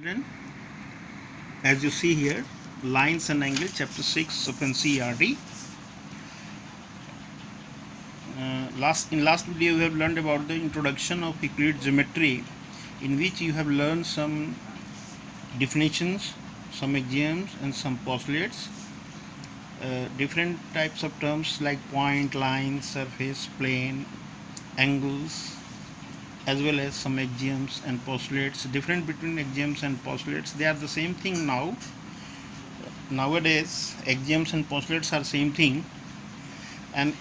Children, as you see here, lines and angles, chapter 6 of NCERT. Last video, we have learned about the introduction of Euclid geometry, in which you have learned some definitions, some axioms, and some postulates. Different types of terms like point, line, surface, plane, angles, as well as some axioms and postulates. Different between axioms and postulates, they are the same thing now. Nowadays axioms and postulates are same thing, and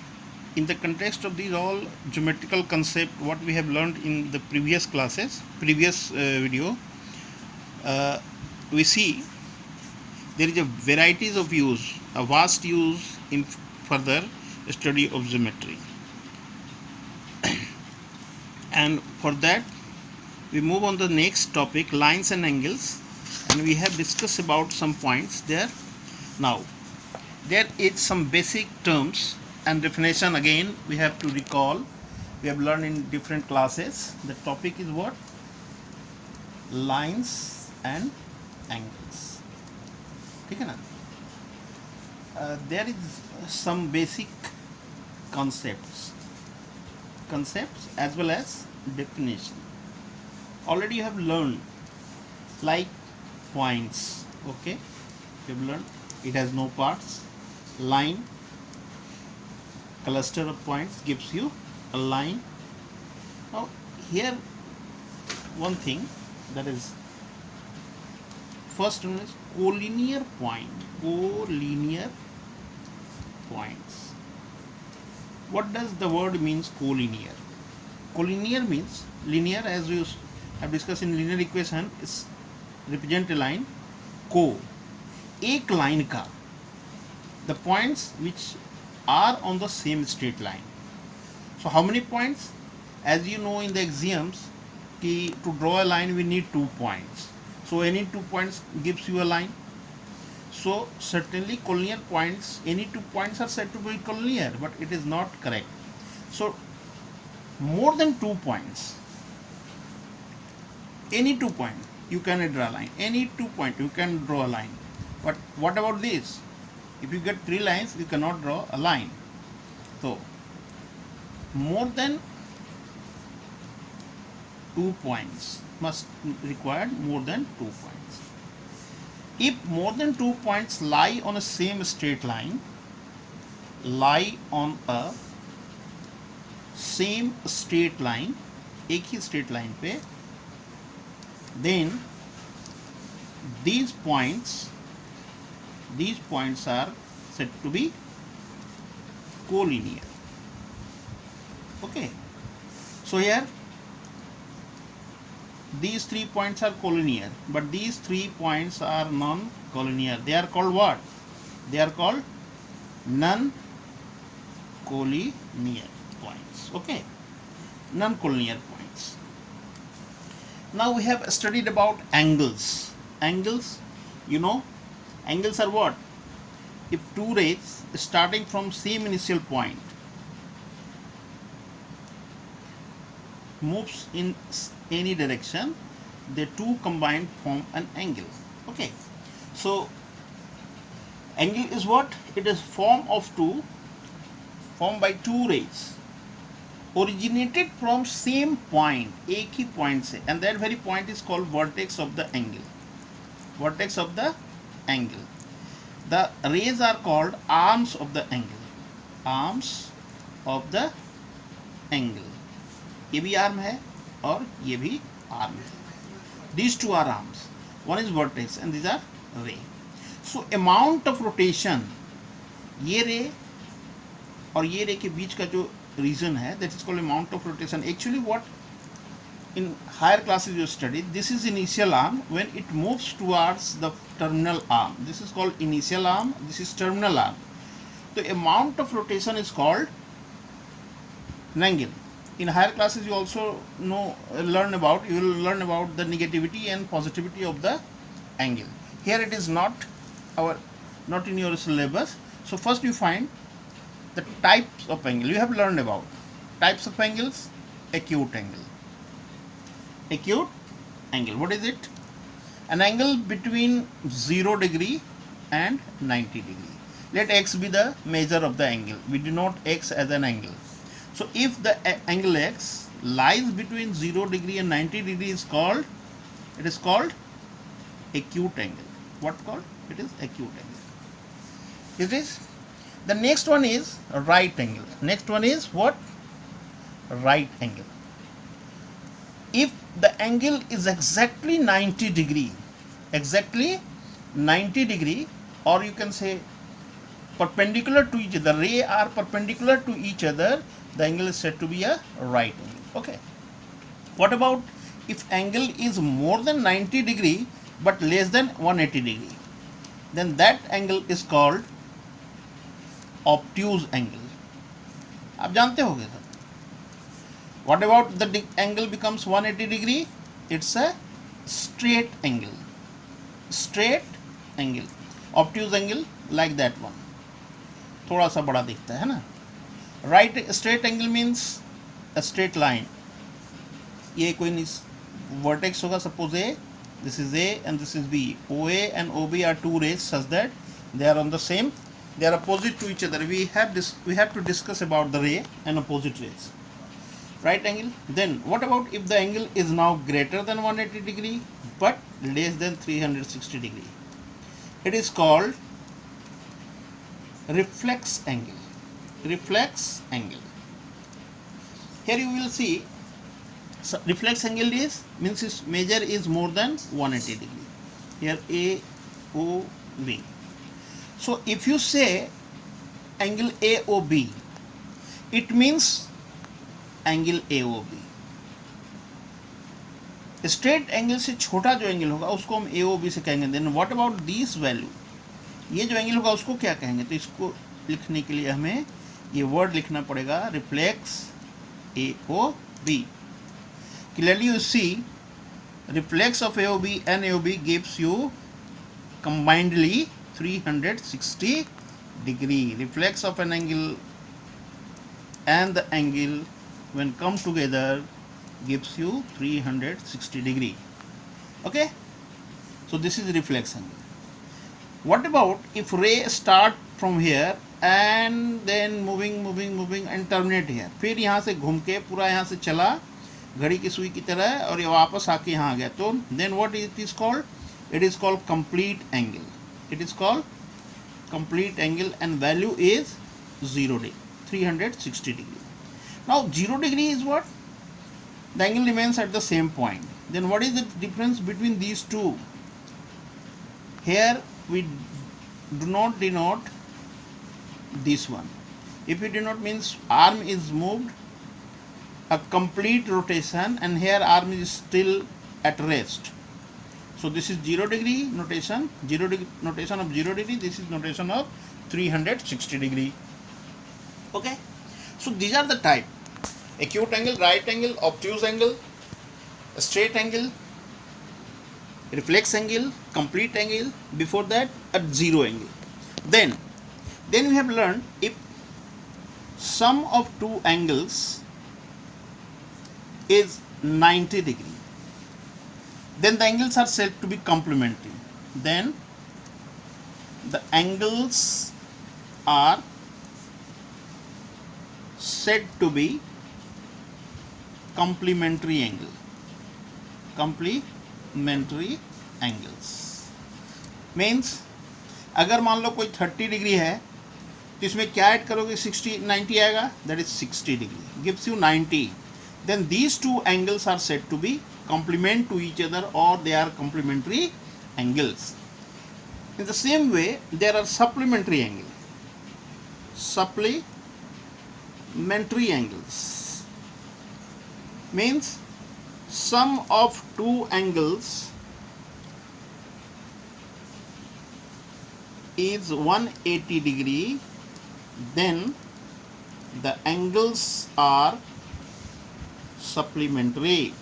in the context of these all geometrical concept what we have learned in the previous video, we see there is a varieties of use, a vast use in further study of geometry. And for that we move on the next topic, lines and angles, and we have discussed about some points there. Now there is some basic terms and definition again we have to recall. We have learned in different classes. The topic is what? Lines and angles. ठीक है ना? There is some basic concepts as well as definition. Already you have learned, like points. Okay, you have learned it has no parts. Line, cluster of points gives you a line. Now here one thing, that is first one is collinear point. Collinear points. What does the word means collinear? Collinear means linear, as we have discussed in linear equation, is represent a line. को, एक line का, the points which are on the same straight line. So how many points? As you know in the axioms, to draw a line we need 2 points. So any 2 points gives you a line. So certainly collinear points, any 2 points are said to be collinear, but it is not correct. So more than 2 points, any 2 points you can draw a line. Any 2 points you can draw a line. But what about this? If you get 3 lines, you cannot draw a line. So more than 2 points must require more than 2 points. If more than 2 points lie on a same straight line, lie on a same straight line, एक ही straight line पे, then these points are said to be collinear. Okay, so here these 3 points are collinear, but these 3 points are non-collinear. They are called what? They are called non-collinear points. Okay, non-collinear points. Now we have studied about angles. Angles, you know, angles are what? If two rays starting from same initial point moves in any direction, the two combined form an angle. Okay, so angle is what? It is formed by two rays originated from same point, एक ही point से, and that very point is called vertex of the angle. Vertex of the angle. The rays are called arms of the angle. Arms of the angle. ये भी arm है और ये भी arm है. These two are arms. One is vertex and these are ray. So amount of rotation, ये ray और ये ray के बीच का जो region है, that is called amount of rotation. Actually what in higher classes you studied, this is initial arm. When it moves towards the terminal arm, this is called initial arm, this is terminal arm. The amount of rotation is called an angle. In higher classes you also learn about the negativity and positivity of the angle. Here it is not in your syllabus. So first you find the types of angle. You have learned about types of angles. Acute angle. What is it? an angle between 0 degree and 90 degree. Let x be the measure of the angle. We denote x as an angle. So if the angle x lies between 0 degree and 90 degree it is called acute angle. What called? It is acute angle. It is. The next one is right angle. Next one is what? Right angle. If the angle is exactly 90 degree, or you can say perpendicular to each other, ray are perpendicular to each other, the angle is said to be a right angle. Okay. What about if angle is more than 90 degree but less than 180 degree? Then that angle is called obtuse angle. आप जानते होंगे sir. What about the angle becomes 180 degree? It's a straight angle. Straight angle. Obtuse angle like that one. थोड़ा सा बड़ा दिखता है ना. Right straight angle means a straight line. ये कोई vertex होगा, suppose A, this is A and this is B. OA and OB are two rays such that they are on the same, they are opposite to each other. We have to discuss about the ray and opposite rays. Right angle. Then what about if the angle is now greater than 180 degree but less than 360 degree? It is called reflex angle. Reflex angle. Here you will see, so reflex angle means its measure is more than 180 degree. Here A, O, B. So if you say angle AOB, it means angle AOB. Straight angle से छोटा जो angle होगा उसको हम AOB से कहेंगे. Then what about this value, ये जो एंगल होगा उसको क्या कहेंगे? तो इसको लिखने के लिए हमें ये वर्ड लिखना पड़ेगा, reflex AOB. Clearly you see, reflex of AOB and AOB gives you combinedly 360 degree. Reflex of an angle and the angle when come together gives you 360 degree. Okay, so this is reflex angle. What about if ray start from here and then moving and terminate here, फिर यहाँ से घूम के पूरा यहाँ से चला घड़ी की सुई की तरह और ये वापस आके यहाँ आ गया, तो then what it is called? It is called complete angle. It is called complete angle and value is 0 degree, 360 degree. Now 0 degree is what? The angle remains at the same point. Then what is the difference between these two? Here we do not denote this one. If you denote means arm is moved a complete rotation and here arm is still at rest. So this is 0 degree notation, 0 degree notation of 0 degree, this is notation of 360 degree. Okay, so these are the type: acute angle, right angle, obtuse angle, straight angle, reflex angle, complete angle, before that a 0 angle. Then we have learned if sum of two angles is 90 degree, then the angles are said to be complementary. Then the angles are said to be complementary angle. Complementary angles means अगर मान लो कोई 30 degree है तो इसमें क्या add करोगे? 90 आएगा, that is 60 degree gives you 90. Then these two angles are said to be complement to each other or they are complementary angles. In the same way there are supplementary angles. Supplementary angles means sum of two angles is 180 degree, then the angles are supplementary.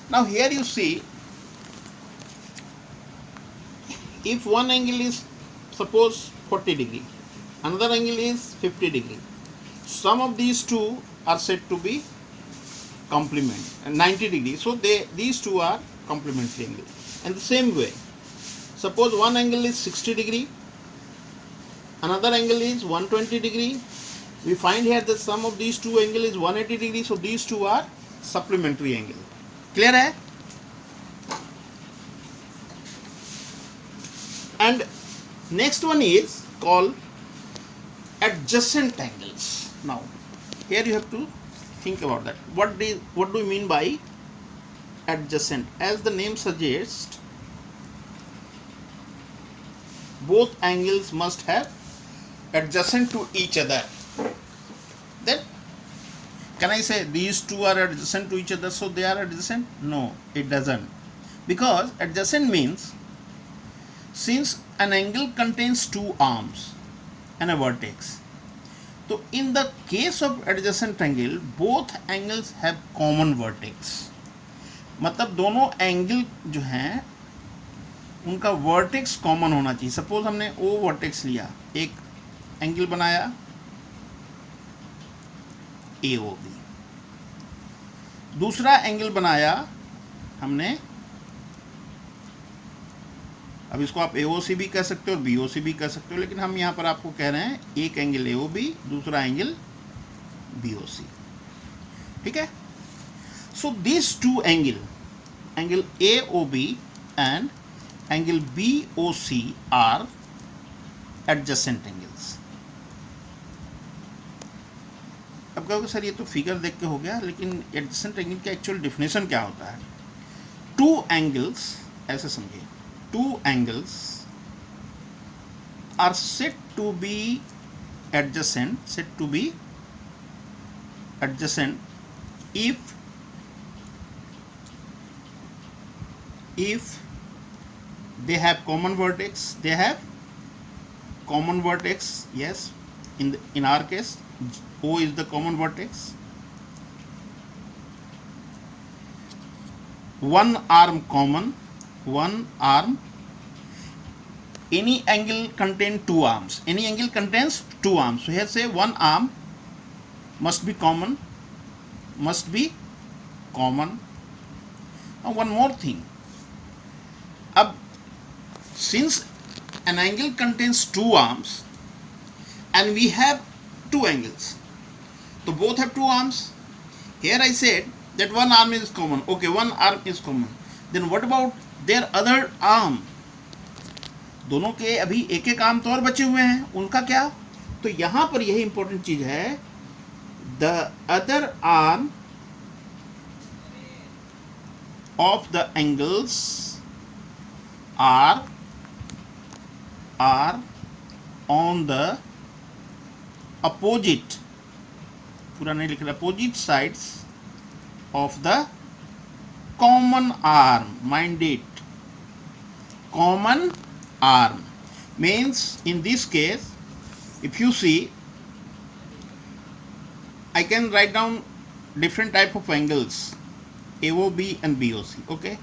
Now here you see, if one angle is suppose 40 degree, another angle is 50 degree, sum of these two are said to be complement and 90 degree, so these two are complementary angle. And the same way, suppose one angle is 60 degree, another angle is 120 degree. We find here the sum of these two angle is 180 degree, so these two are supplementary angle. Clear hai? And next one is called adjacent angles. Now here you have to think about that. What do you mean by adjacent? As the name suggests, both angles must have adjacent to each other. Then can I say these two are adjacent to each other, so they are adjacent? No, it doesn't. Because adjacent means since an angle contains two arms and a vertex, so in the case of adjacent angle, both angles have common vertex. मतलब दोनों angle जो हैं उनका vertex common होना चाहिए. Suppose हमने ओ vertex लिया, एक एंगल बनाया AOB, दूसरा एंगल बनाया हमने, अब इसको आप AOC भी कह सकते हो और BOC भी कह सकते हो, लेकिन हम यहाँ पर आपको कह रहे हैं एक एंगल AOB, दूसरा एंगल BOC. ठीक है? So these two angle AOB and angle BOC are adjacent angles. अब कहोगे सर ये तो फिगर देख के हो गया, लेकिन adjacent angle का एक्चुअल डेफिनेशन क्या होता है? टू एंगल्स, ऐसे समझिए, two angles are said to be adjacent if they have common vertex. Yes, in our case O is the common vertex, one arm common, any angle contains two arms, so here say one arm must be common. Now one more thing, अब since an angle contains two arms and we have two angles, so both have two arms. Here I said that one arm is common. Okay, one arm is common. Then what about their other arm? दोनों के अभी एक एक arm तो और बचे हुए हैं, उनका क्या? तो यहां पर यही इंपॉर्टेंट चीज है, the other arm of the angles are on the opposite, पूरा नहीं लिख रहा, opposite sides of the common arm. Mind it, common arm means in this case, if you see, I can write down different type of angles, AOB and BOC. Okay,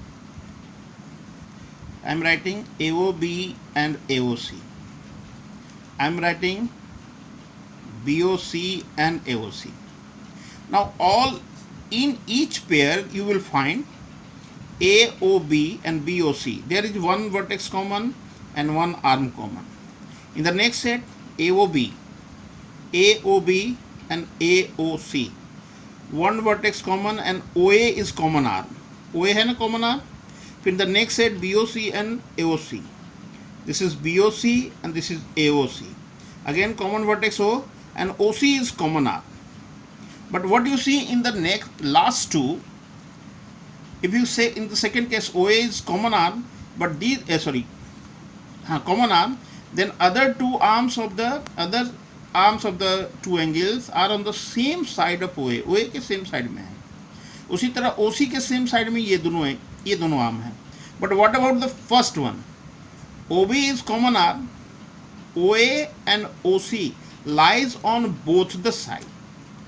I am writing AOB and AOC. I am writing BOC and AOC. Now all in each pair you will find AOB and BOC. There is one vertex common and one arm common. In the next set, AOB and AOC. One vertex common and OA is common arm. OA है ना common arm. In the next set, BOC and AOC. This is BOC and this is AOC. Again common vertex O and OC is common arm. But what you see in the last two, if you say in the second case OA is common arm, but these common arm, then other arms of the two angles are on the same side of OA. OA के same side में है. उसी तरह OC के same side में ये दोनों arm हैं. But what about the first one? OB is common arm. OA and OC lies on both the side.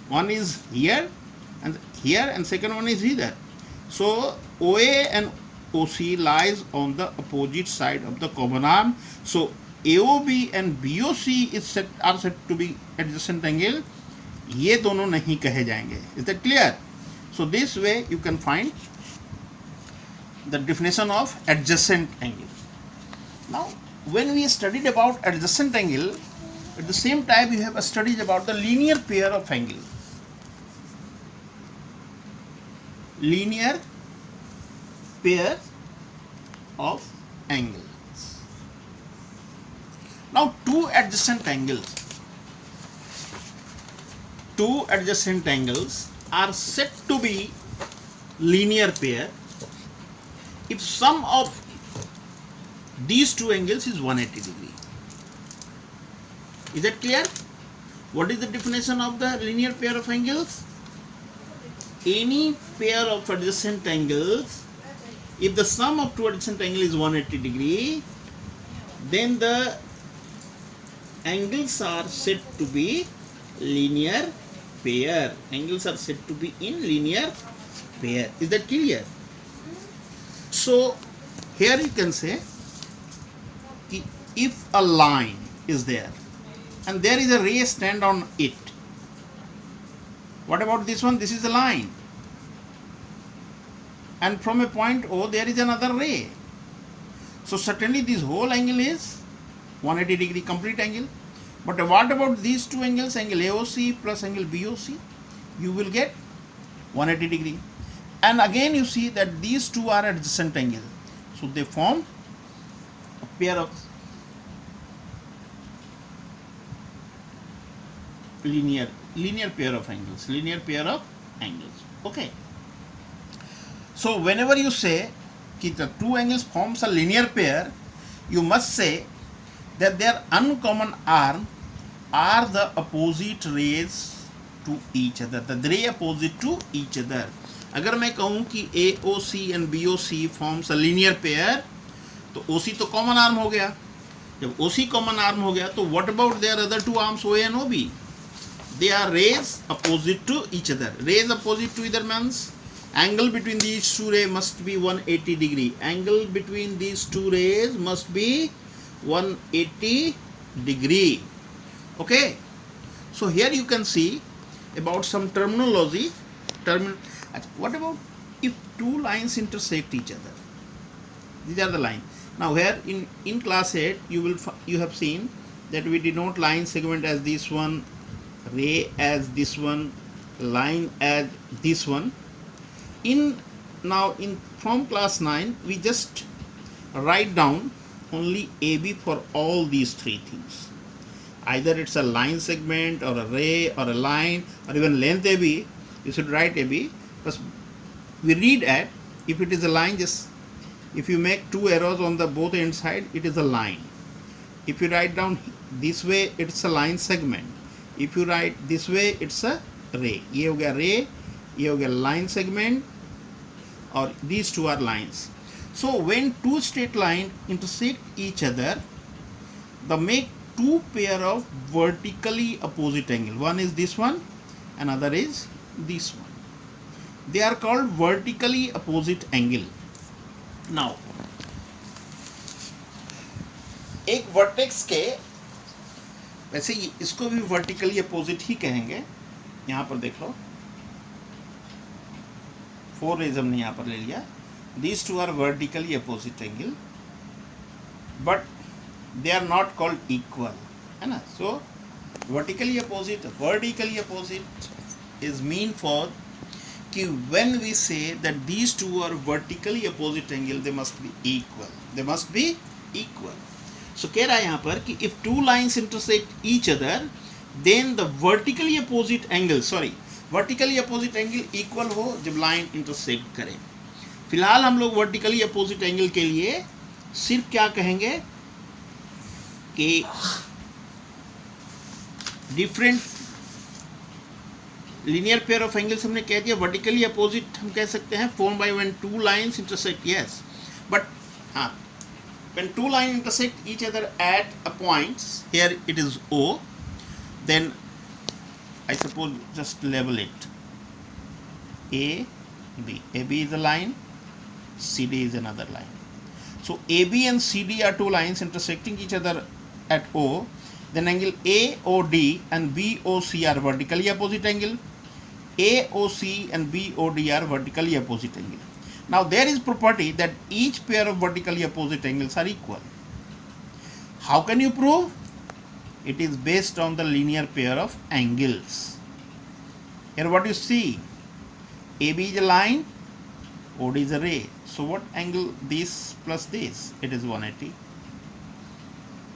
One is here and second one is here. So OA and OC lies on the opposite side of the common arm. So AOB and BOC are said to be adjacent angle. ये दोनों नहीं कहे जाएंगे. Is that clear? So this way you can find the definition of adjacent angle. Now, when we studied about adjacent angle, at the same time we have studied about the linear pair of angle. Linear pair of angles. Now, two adjacent angles are said to be linear pair if sum of these two angles is 180 degree. Is that clear? What is the definition of the linear pair of angles? Any pair of adjacent angles, if the sum of two adjacent angles is 180 degree, then the angles are said to be linear pair. Angles are said to be in linear pair. Is that clear? So here you can say if a line is there and there is a ray stand on it. What about this one? This is a line. And from a point O there is another ray. So certainly this whole angle is 180 degree complete angle. But what about these two angles, angle AOC plus angle BOC? You will get 180 degree. And again you see that these two are adjacent angle. So they form a pair of linear pair of angles. Okay. So whenever you say that the two angles forms a linear pair, you must say that their uncommon arm are the opposite rays to each other. The ray opposite to each other. अगर मैं कहूँ कि AOC and BOC forms a linear pair, तो OC तो common arm हो गया. जब OC common arm हो गया, तो what about their other two arms OA and OB? They are rays opposite to each other. Rays opposite to either means angle between these two rays must be 180 degree. Angle between these two rays must be 180 degree. Okay. So here you can see about some terminology. What about if two lines intersect each other? These are the lines. Now here in class 8 you have seen that we denote line segment as this one, ray as this one, line as this one. From class 9 we just write down only AB for all these three things. Either it's a line segment or a ray or a line or even length AB, you should write AB. Because we read at, if it is a line, just if you make two arrows on the both end side, it is a line. If you write down this way, it's a line segment. If you write this way, it's a ray. ये हो गया ray, ये हो गया line segment, or these two are lines. So when two straight lines intersect each other, they make two pair of vertically opposite angle. One is this one, another is this one. They are called vertically opposite angle. Now, एक vertex के, वैसे इसको भी vertically opposite ही कहेंगे. यहाँ पर देख लो, 4 raise हमने यहाँ पर ले लिया. These two are vertically opposite angle, but they are not called equal, है ना? So vertically opposite is mean for कि when we say that these two are vertically opposite angle, they must be equal. So कह रहा है यहाँ पर कि if two lines intersect each other, then the vertically opposite angle equal हो जब line intersect करें. फिलहाल हम लोग vertically opposite angle के लिए सिर्फ क्या कहेंगे कि different linear pair of angles हमने कह दिया. vertically opposite हम कह सकते हैं formed by when two lines intersect. Yes, but when two lines intersect each other at a point, here it is O, then I suppose just label it AB. AB is a line, CD is another line. So AB and CD are two lines intersecting each other at O. Then angle AOD and BOC are vertically opposite angle. AOC and BOD are vertically opposite angle. Now there is property that each pair of vertically opposite angles are equal. How can you prove? It is based on the linear pair of angles. Here what you see, AB is a line, OD is a ray. So what angle this plus this? It is 180.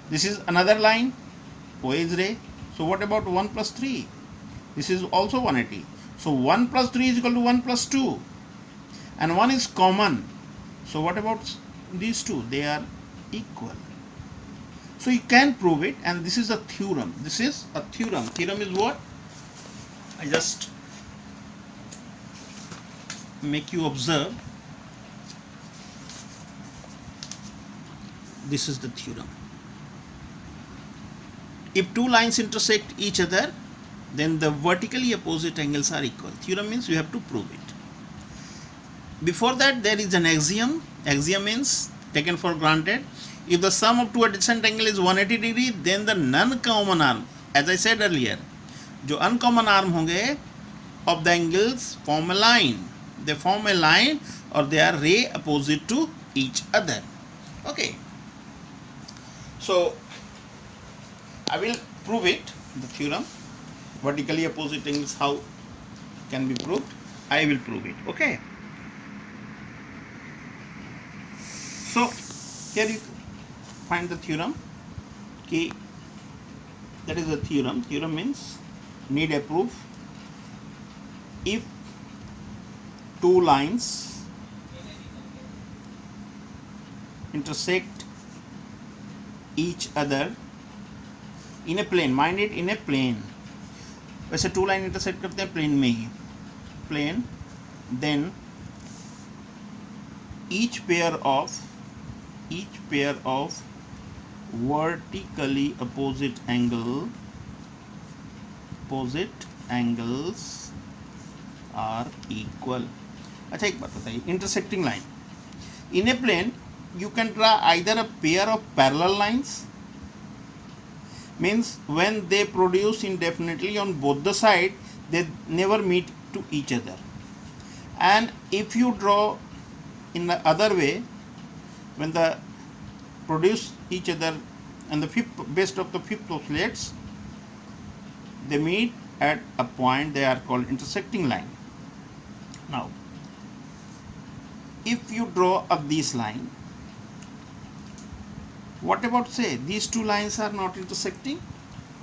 This is another line, OA is ray. So what about 1 plus 3? This is also 180. So 1 plus 3 is equal to 1 plus 2. And 1 is common. So what about these two? They are equal. So you can prove it, and this is a theorem. This is a theorem. Theorem is what? I just make you observe. This is the theorem. If two lines intersect each other, then the vertically opposite angles are equal. Theorem means you have to prove it. Before that, there is an axiom. Axiom means taken for granted. If the sum of two adjacent angles is 180 degree, then the non-common arm, as I said earlier, जो uncommon arm होंगे of the angles form a line. They form a line, or they are ray opposite to each other. Okay. So I will prove it, the theorem. Vertically opposite angles, how can be proved? I will prove it. Okay. So here you find the theorem. Okay. That is a theorem. Theorem means need a proof. If two lines intersect each other in a plane, mind it, in a plane. वैसे to line intersect करते हैं plane में ही, plane, then each pair of vertically opposite angles are equal. अच्छा एक बात बताइए, intersecting line in a plane you can draw either a pair of parallel lines, means when they produce indefinitely on both the sides they never meet to each other, and if you draw in the other way, when the produce each other and the best of the fifth oscillates, they meet at a point, they are called intersecting line. Now if you draw up this line, what about say these two lines are not intersecting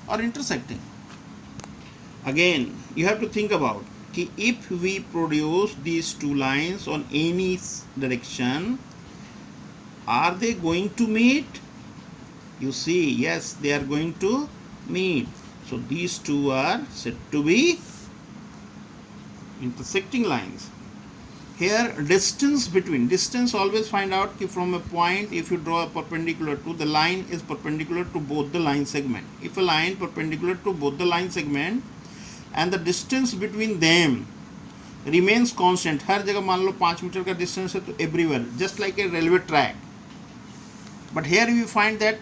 or intersecting? Again you have to think about if we produce these two lines on any direction, are they going to meet? You see, yes, they are going to meet. So these two are said to be intersecting lines. Here distance always find out from a point, if you draw a perpendicular to, the line is perpendicular to both the line segment. If a line perpendicular to both the line segment and the distance between them remains constant, हर जगह मान लो 5 metre का distance है तो everywhere, just like a railway track. But here you find that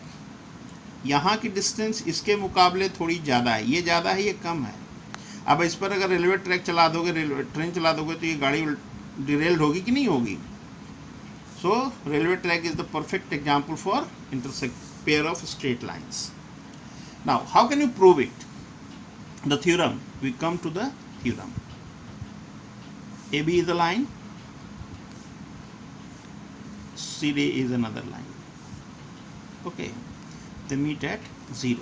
यहाँ की distance इसके मुकाबले थोड़ी ज़्यादा है, ये ज़्यादा है, ये कम है. अब इस पर अगर रेलवे ट्रैक चला दोगे, रेलवे ट्रेन चला दोगे, तो ये गाड़ी डिरेल्ड होगी कि नहीं होगी? So railway track is the perfect example for intersect pair of straight lines. Now how can you prove it? The theorem, we come to the theorem. AB is a line, CD is another line. Okay, they meet at 0.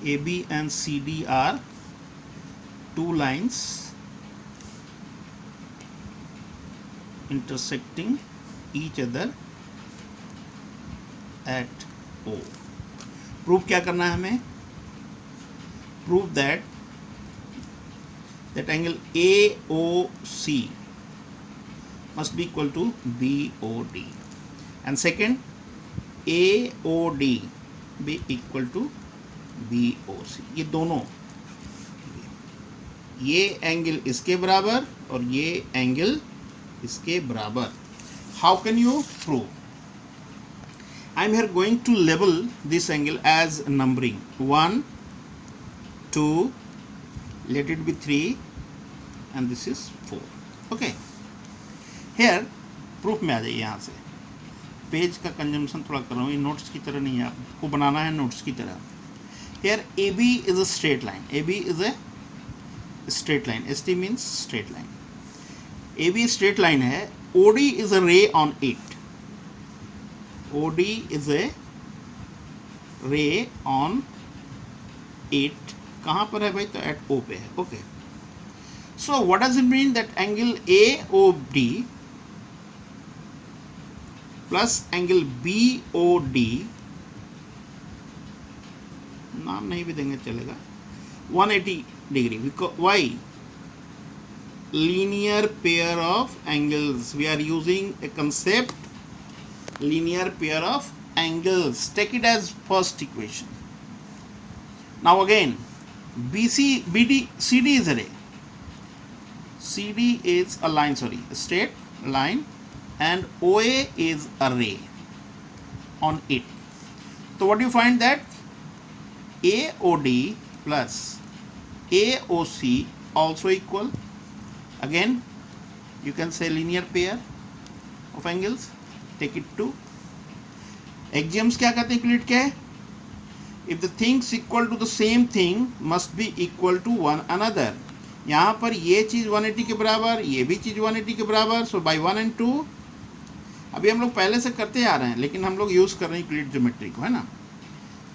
AB and CD are two lines intersecting each other at O. Prove क्या करना है हमें? Prove that angle AOC must be equal to BOD, and second AOD be equal to BOC. ये दोनों, ये angle इसके बराबर और ये एंगल इसके बराबर. How can you prove? I am here going to label this angle as numbering 1, 2, let it be 3, and this is 4. Okay. Here proof में आ जाइए, यहाँ से पेज का कंजम्पशन थोड़ा कर रहा हूँ, ये नोट्स की तरह नहीं है, आपको बनाना है नोट्स की तरह। Here A B is a straight line, A B is a straight line, S T means straight line, A B straight line है, O D is a ray on it, O D is a ray on it, कहाँ पर है भाई, तो eight O पे है, okay. So what does it mean that angle A O D plus angle B O D, नाम नहीं भी देंगे चलेगा, 180 degree, why, linear pair of angles, we are using a concept linear pair of angles, take it as first equation. Now again BC BD CD is a ray, CD is a line, sorry, a straight line, and OA is a ray on it. So what do you find, that AOD plus AOC also equal, again you can say linear pair of angles, take it to axioms क्या कहते हैं, Euclid के, if the things equal to the same thing must be equal to one another, यहाँ पर ये चीज़ 180 के बराबर, ये भी चीज़ 180 के बराबर, सो बाई 1 and 2, अभी हम लोग पहले से करते आ रहे हैं लेकिन हम लोग यूज़ कर रहे हैं यूक्लिड ज्योमेट्री को, है ना।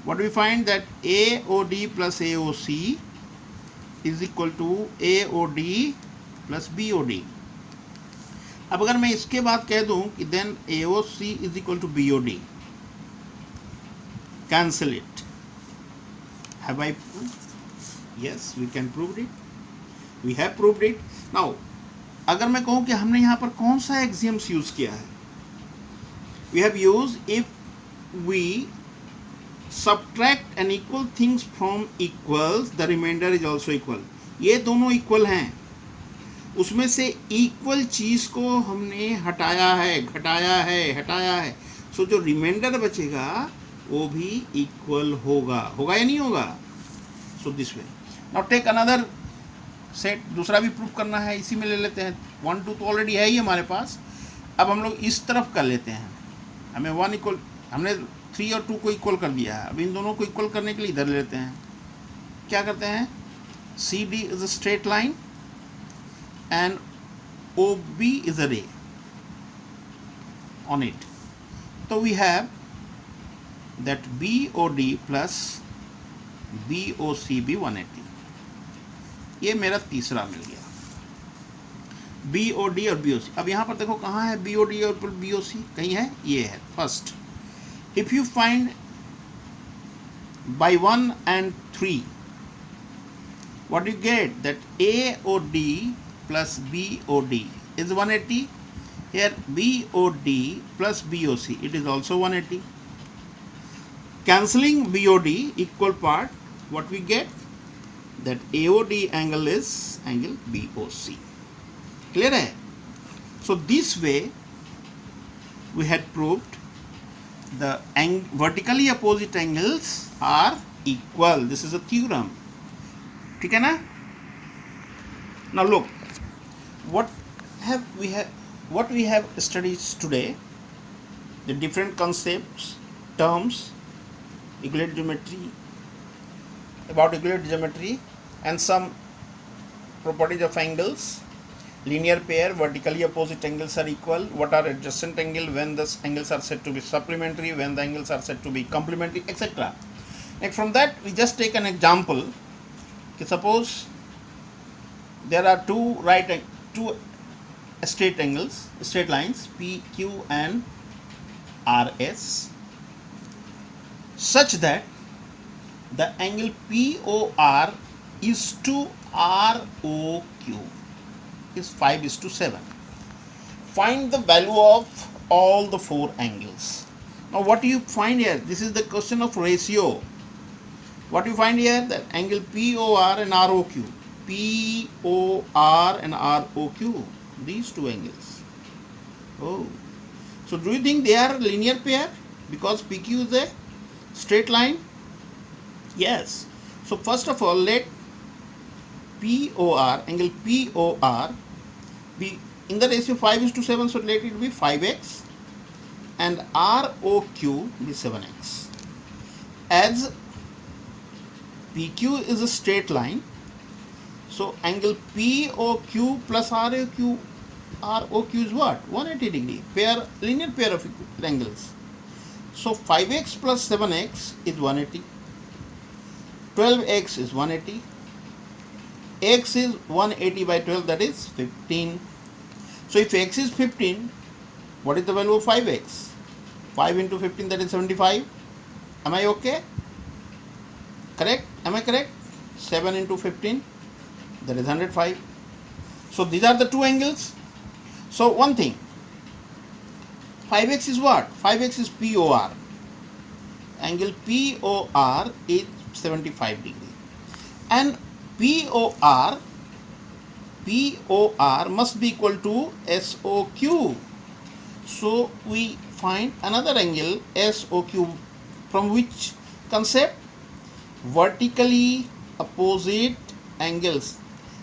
What we find that AOD plus AOC is equal to AOD plus BOD। अब अगर मैं इसके बाद कह दूं कि then AOC is equal to BOD, cancel it, have I proved? Yes, we can prove it, we have proved it. Now अगर मैं कहूं कि हमने यहाँ पर कौन सा एक्सियम्स यूज किया है, we have use if we subtract an equal things from equals the remainder is also equal, ये दोनों इक्वल हैं, उसमें से इक्वल चीज़ को हमने हटाया है, घटाया है, हटाया है, सो जो रिमाइंडर बचेगा वो भी इक्वल होगा, होगा या नहीं होगा। So this way. Now take another set, दूसरा भी प्रूफ करना है, इसी में ले लेते हैं, 1 2 तो ऑलरेडी है ही हमारे पास, अब हम लोग इस तरफ कर लेते हैं, हमें 1 इक्वल, हमने 3 और 2 को इक्वल कर दिया है, अब इन दोनों को इक्वल करने के लिए इधर लेते हैं, क्या करते हैं, CD is a straight line and OB is a ray on it, so we have that BOD plus BOC भी 180, ये मेरा तीसरा मिल गया, BOD और BOC। अब यहाँ पर देखो कहाँ है BOD और BOC, कहीं है, ये है first. If you find by 1 and 3, what you get, that AOD plus BOD is 180, here BOD plus BOC, it is also 180, cancelling BOD equal part, what we get, that AOD angle is angle BOC, clear hai? So this way we had proved the vertically opposite angles are equal, this is a theorem, ठीक है ना। Now look, what we have studied today, the different concepts, terms, Euclid geometry, about Euclid geometry, and some properties of angles, linear pair, vertically opposite angles are equal, what are adjacent angle, when the angles are said to be supplementary, when the angles are said to be complementary, etc. Like from that we just take an example, okay, suppose there are two straight angles, straight lines PQ and RS, such that the angle POR is to ROQ is 5:7. Find the value of all the 4 angles. Now what do you find here? This is the question of ratio. What do you find here? That angle POR and ROQ, POR and ROQ, these 2 angles. Oh, so do you think they are linear pair because PQ is a straight line? Yes. So first of all, let POR, angle POR, be in the ratio 5:7, so let it be 5x and ROQ be 7x. As PQ is a straight line, so angle POQ plus ROQ is what? 180 degree, linear pair of angles. So 5x plus 7x is 180, 12x is 180, x is 180 by 12, that is 15. So if x is 15, what is the value of 5x? 5 into 15, that is 75. Am I okay? Correct? Am I correct? 7 into 15, that is 105. So these are the two angles. So one thing, 5x is what? 5x is POR. Angle POR is 75 degree. And POR must be equal to SOQ. So we find another angle SOQ from which concept? Vertically opposite angles.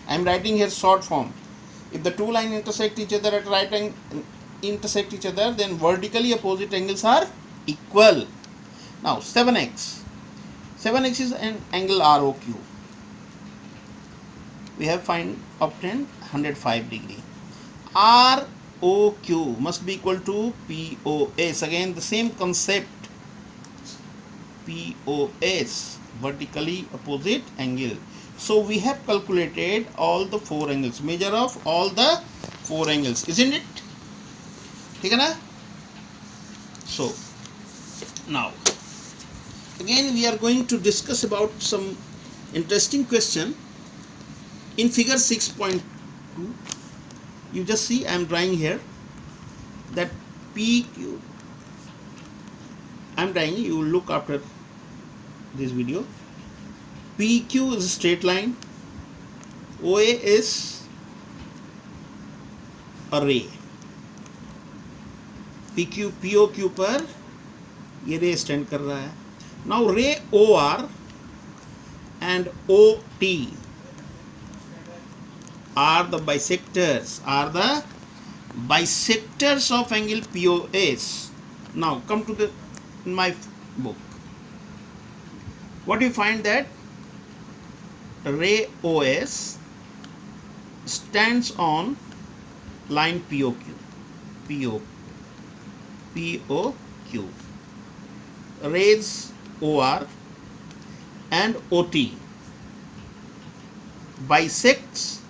I am writing here short form. If the two lines intersect each other at right angle, then vertically opposite angles are equal. Now 7x is an angle ROQ. We have obtained 105 degree. ROQ must be equal to POS. Again the same concept. POS, vertically opposite angle. So we have calculated all the four angles, measure of all the four angles, isn't it? ठीक है ना? So now again we are going to discuss about some interesting question in figure 6.2. You just see I am drawing here that PQ. I am drawing, you will look after this video. PQ is a straight line, OA is a ray, POQ पर ये रे stand कर रहा है. Now ray OR and OT are the bisectors of angle POS. Now come to in my book. What do you find? That ray OS stands on line POQ. Rays OR and OT bisects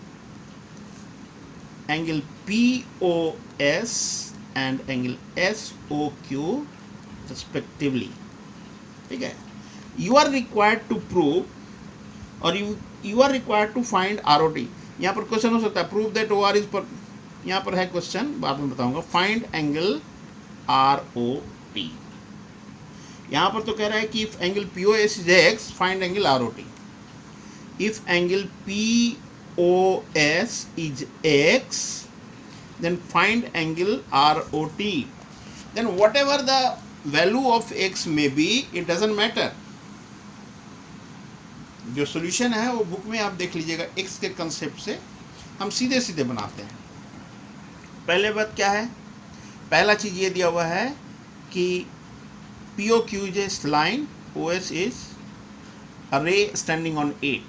angle POS and angle SOQ respectively. ठीक है? You are required to prove और you are required to find ROT. यहाँ पर question हो सकता है prove that OR is पर, यहाँ पर है क्वेश्चन, बाद में बताऊंगा. Find angle ROT. यहाँ पर तो कह रहा है कि if angle POS is X, find angle ROT. If angle POS is X, then find angle ROT. Then whatever the value of X may be, it doesn't matter. जो solution है वो बुक में आप देख लीजिएगा. X के concept से हम सीधे सीधे बनाते हैं. पहले बात क्या है? पहला चीज ये दिया हुआ है कि POQ is line, OS is a ray standing on 8.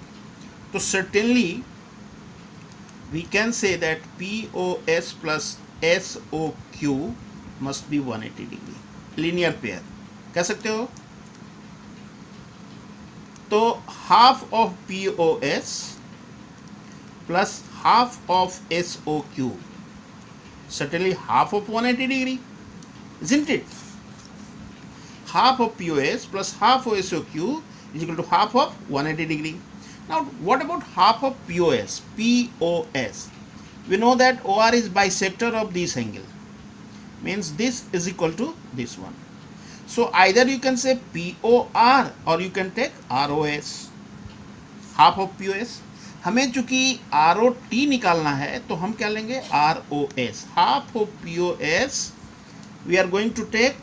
So certainly we can say that POS plus SOQ must be 180 degree. Linear pair. कह सकते हो? तो half of POS plus half of SOQ, certainly half of 180 degree, isn't it? Half of POS plus half of SOQ is equal to half of 180 degree. Now what about half of POS? POS, we know that OR is bisector of this angle, means this is equal to this one. So either you can say POR or you can take ROS, half of POS. हमें चूंकि ROT निकालना है तो हम क्या लेंगे? ROS. Half of POS we are going to take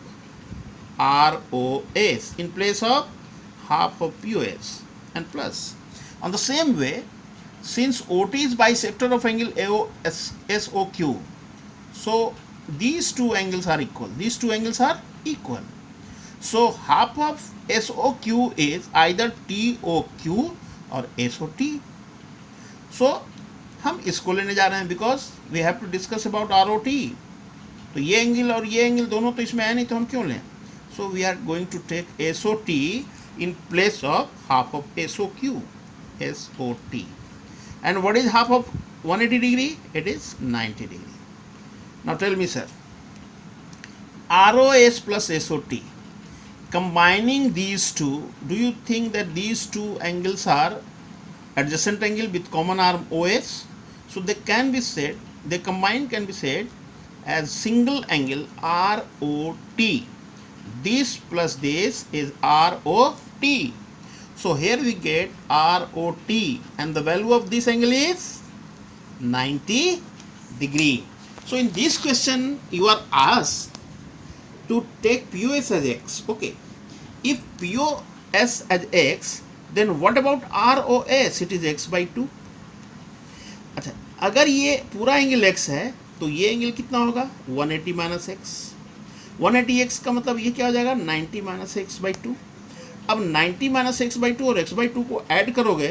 ROS in place of half of POS and plus. On the same way, since OT is bisector of angle SOQ, So these two angles are equal. These two angles are equal. So half of SOQ is either TOQ or SOT. So हम इसको लेने जा रहे हैं because we have to discuss about ROT. तो ये angle और ये एंगल दोनों तो इसमें है नहीं, तो हम क्यों लें? So we are going to take SOT in place of half of SOQ, SOT. And what is half of 180 degree? It is 90 degree. Now tell me, sir, ROS plus SOT, combining these two, do you think that these two angles are adjacent angle with common arm OS? So they can be said, they combined can be said as single angle ROT. This plus this is ROT. So here we get ROT, and the value of this angle is 90 degree. So in this question you are asked to take POS as X. Okay, if POS as X, then what about ROS? It is X by 2. अच्छा, अगर ये पूरा angle x है तो ये angle कितना होगा? 180 minus x. 180x का मतलब ये क्या हो जाएगा? 90 माइनस एक्स बाई 2. अब 90 माइनस एक्स बाई 2 और x बाई 2 को ऐड करोगे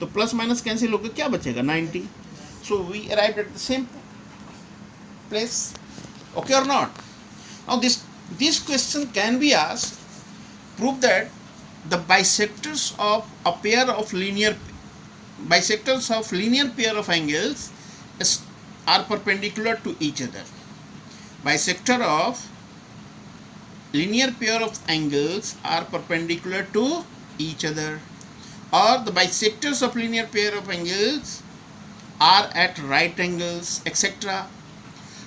तो प्लस माइनस कैंसिल होकर क्या बचेगा? 90. So we arrived at the same place. Okay और not? Now this question can be asked, prove that the bisectors of a pair of linear pair of angles are perpendicular to each other. Bisector of linear pair of angles are perpendicular to each other, or the bisectors of linear pair of angles are at right angles, etc.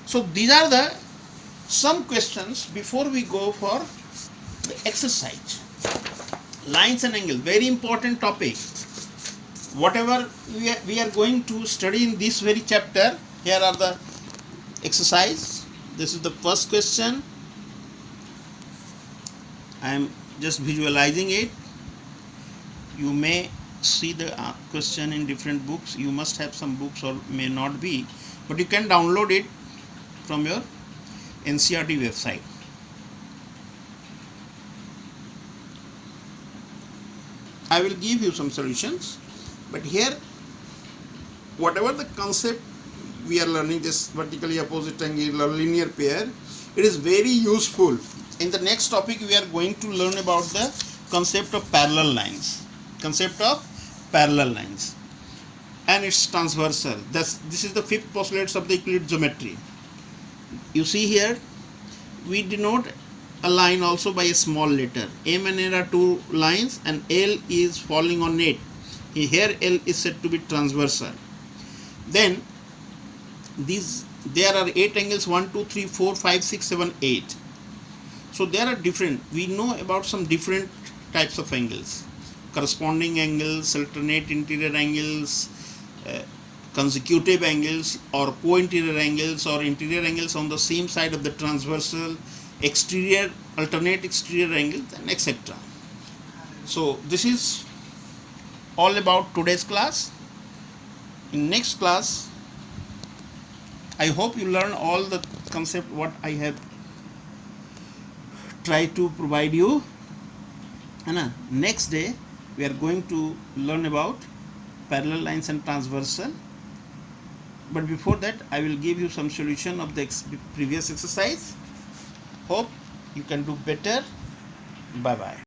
So these are the some questions before we go for the exercise. Lines and angle, very important topic. Whatever we are going to study in this very chapter, here are the exercise. This is the first question. I am just visualizing it. You may see the question in different books. You must have some books or may not be, but you can download it from your NCERT website. I will give you some solutions, but here whatever the concept we are learning, this vertically opposite angle or linear pair, it is very useful. In the next topic we are going to learn about the concept of parallel lines, and its transversal. This is the fifth postulates of the Euclid geometry. You see here we denote a line also by a small letter. M and N are two lines and L is falling on it. Here L is said to be transversal. Then there are 8 angles, 1, 2, 3, 4, 5, 6, 7, 8. So there are different, we know about some different types of angles. Corresponding angles, alternate interior angles, consecutive angles, or co-interior angles, or interior angles on the same side of the transversal, exterior, alternate exterior angles, and etc. So this is all about today's class. In next class, I hope you learn all the concept what I have tried to provide you. And next day we are going to learn about parallel lines and transversal. But before that, I will give you some solution of the previous exercise. Hope you can do better. Bye bye.